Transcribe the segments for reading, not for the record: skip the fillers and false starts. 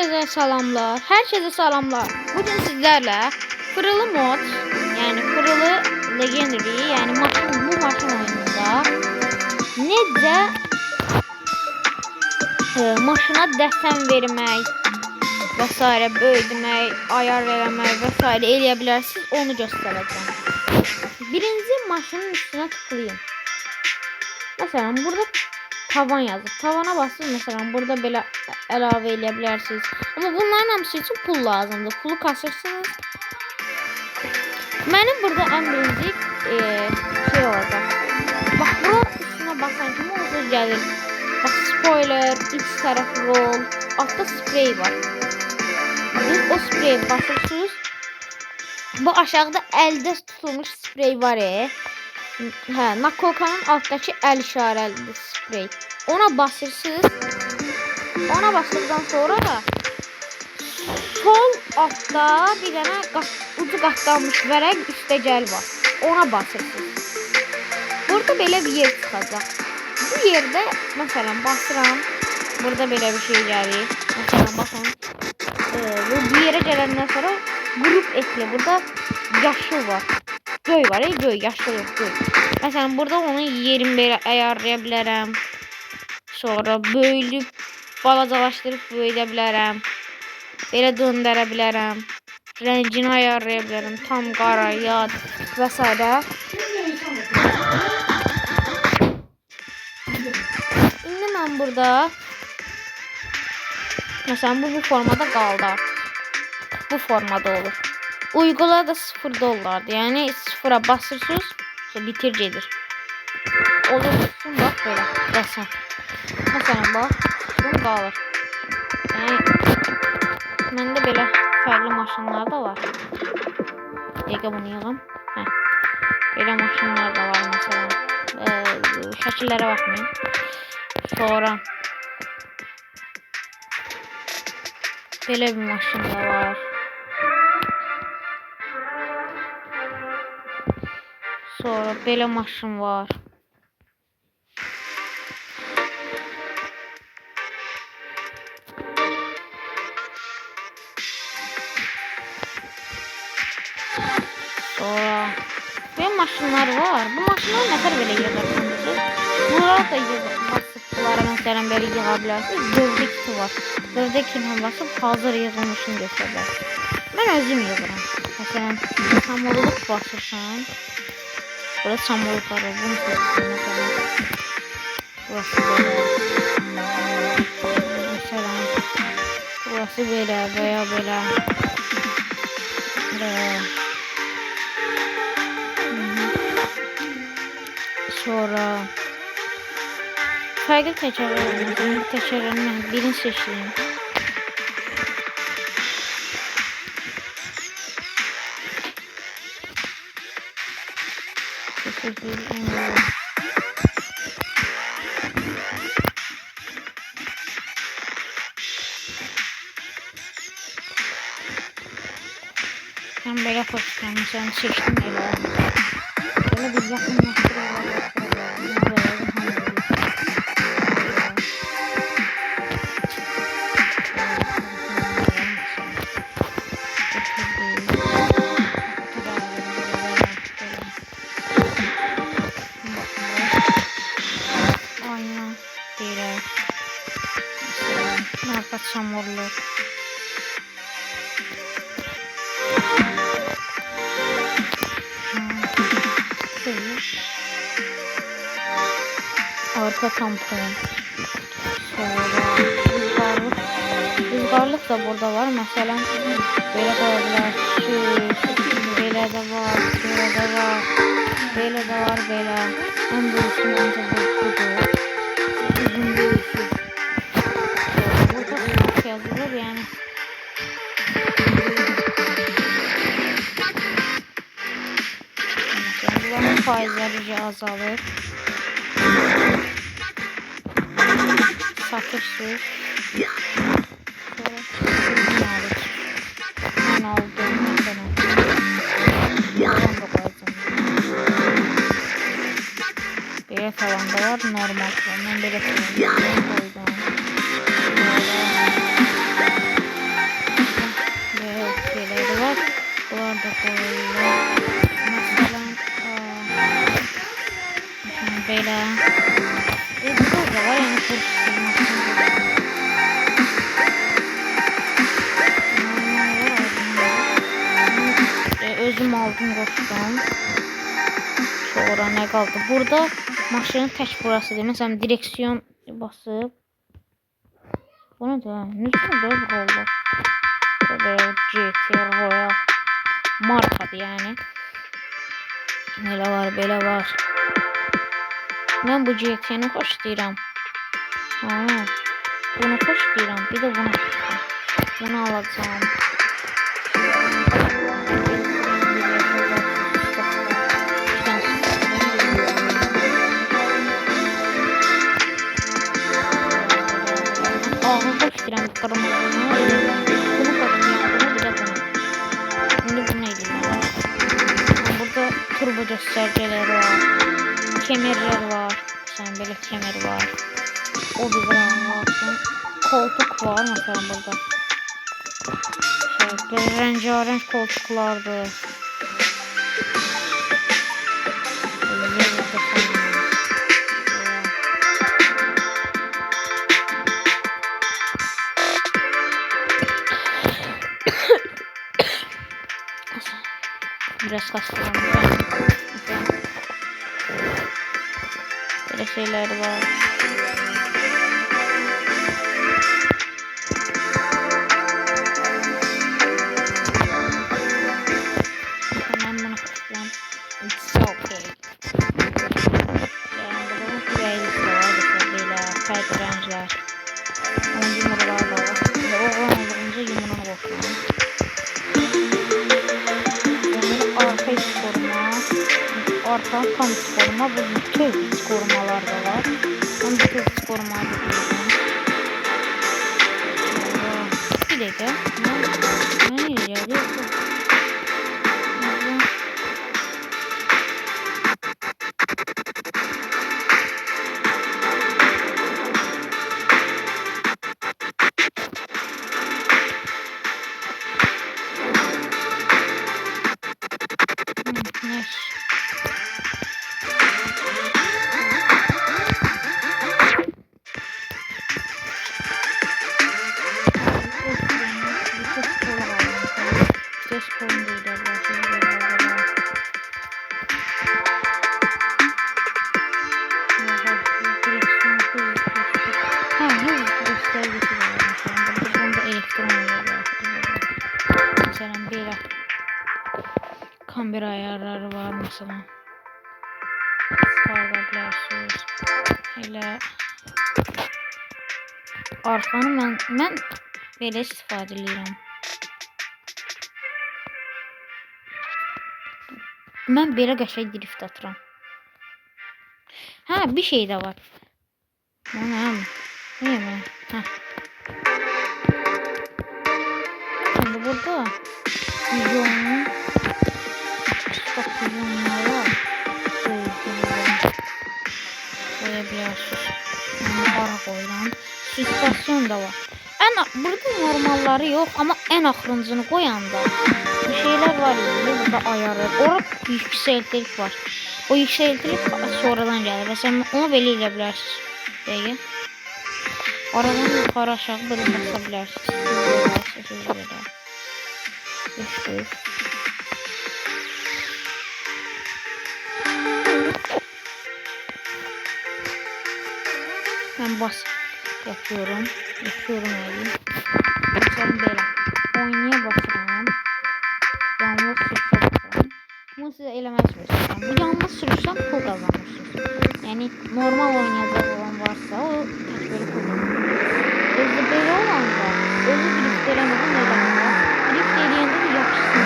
Herkese salamlar. Herkese salamlar. Bugün sizlerle Fırılı mod, yani Fırılı Legendary, yani bu maçın oyununda necə maşına dəsən vermək və s. böyüdmək, ayar vermək və s. eləyə bilərsiniz, onu göstərəcəm. Birinci maşının üstünə tıklayın. Mesela burada tavan yazır. Tavana basın, mesela burada belə əlavə eləyə bilərsiniz. Amma bunların hamısı için pul lazımdır. Pulu kasırsınız. Benim burada en birinci şey olacak. Bak bunun üstüne basan kimi olsa gəlir. Bak spoiler, iç tarafı roll, altta sprey var. Siz o spreyi basırsınız. Bu aşağıda elde tutulmuş sprey var Nakolkanın alttaki el işarəli sprey. Ona basırsınız. Ona bastıktan sonra da sol altta bir dənə ucu qatlanmış vərəq üstə gəl var. Ona basırsınız. Burada belə bir yer çıxacaq. Bu yerde mesela basıram. Burada belə bir şey gəlir. Mesela baxın. Bu bir yere gələndən sonra grup ekle. Burada yaşıl var. Göy var, göy, yaşıl yok, göy. Mesela burada onun yerini belə ayarlaya bilərəm. Sonra böyülüb balacalaşdırıb böyüdə bilərəm. Belə döndərə bilərəm. Rəngini ayarlaya bilərəm. Tam qara, yad və s. İndi mən burada mesela bu formada qaldı artıq. Bu formada olur. Uygula da $0. Yani sıfıra basırsınız, bitir gelir. Olursun bak böyle desen. Mesela bak bunu qalır. Yani məndə belə fərqli maşınlar da var. Dəqiqə bunu yığım. Belə maşınlar da var mesela. Şəkillərə baxmayın. Sonra belə bir maşın da var. Sonra belə maşın var. Sonra böyle maşınlar var. Bu maşınlar ne kadar böyle yığarsınız? Bunlara da basıp bunlara mesela böyle yığabilirsiniz. Dövde kiti var. Dövde kitine basıp hazır yazılmışını gösterir. Ben özüm yığıram. Mesela samurluk basırsan. Burası samurluklar var. Bunu seçtim mesela. Burası böyle. Mesela burası böyle veya böyle. Sonra farklı tekerlerini birini seçeyim. Ben böyle koşacağım. Seçtim böyle. Böyle bir yakınlaştırıyorlar. Aynen böyle. Nerede çamurlu. Arka tampon. Sonra rüzgarlık da burada var. Mesela böyle koyabilir. Böyle de var. Böyle de var. Böyle de var. Böyle. En büyüsü bence budur. Uzun büyüsü. Burada çok yazılır yani. Buranın faizleri azalır. Satırsız. Ben aldım mesela. Böyle falan da var, normal falan. Ben böyle falan koydum. aldım, qoşdum. Sonra nə qaldı? Burada maşının tək burasıdır. Məsələn, direksiyon basıb. Bu nədir? Necə belə rollar? Böyle GT Royal markadır yəni. Belə var, belə var. Mən bu GT-ni xoşlayıram. Bunu xoşlayıram. Bir də bunu xoşlayıram. Bunu alacağım. Ağır xoşlayıram qırmızını. Bunu xoşlayıram. Bunu bir də bunu. Şimdi bunu edirəm. Burada turbo göstəriciləri var. Kemerler var. Sen böyle kemer var. O bir var. Koltuk var mesela burada. Böyle rengarenk koltuklardı. Biraz hastalandım. Böyle şeyler var. Ben bunu kutlayayım. It's okay. Yani bunun playlist var. Böyle farklı renkler. Onun yumurlar da var. Oğlan olduğunca yumurunu bakıyorum. Arka iç koruma. Arka tam iç koruma. Bu tüm iç korumalar da var. Ben bu tüm iç korumayı biliyorum. Bir dakika. Ne geldi? Kamera ayarları var mesela. Çıkarabilirsiniz. Hele arkanı ben böyle istifadə edirəm. Mən belə qəşəng drift atıram. Ha, bir şey də var. Anam. Niyə mən? Ha. Şimdi burada videonun koyabiliyorsunuz. Para koyulan süspansiyon da var. Burada normalları yok ama en axırıncını koyanda bir şeyler var ya, burada ayarı. Orada yükseltilik var. O yükseltilik sonradan gelir. Mesela onu belə edə bilərsiniz. Deyil. Aradan yukarı aşağı böyle basabilirsiniz. Düştük. Ben bas yapıyorum. Yapıyorum öyle. Mesela böyle. Oynaya basıram. Yalnız sürüşe basıram. Bunu size eləməz göstərəm. Bu yalnız sürüşdən pul kazanırsınız. Yani normal oynayacak olan varsa o hiç böyle pul kazanır. Özde böyle olan da özü drift eləmədən eləmə. Drift eləyəndə de yaxşısın.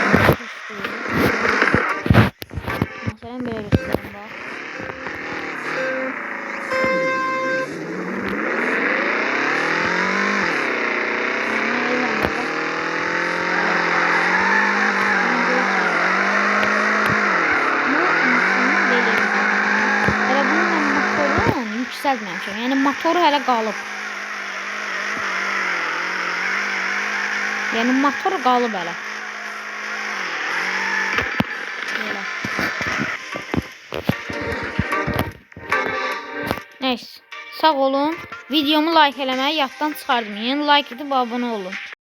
Mesela böyle göstərəm bax. Yükseltməmişəm. Yəni motoru hələ qalıb. Yəni motor qalıb hələ. Belə. Neyse. Sağ olun. Videomu like eləməyi yaddan çıxardım. Yəni like edib abunə olun.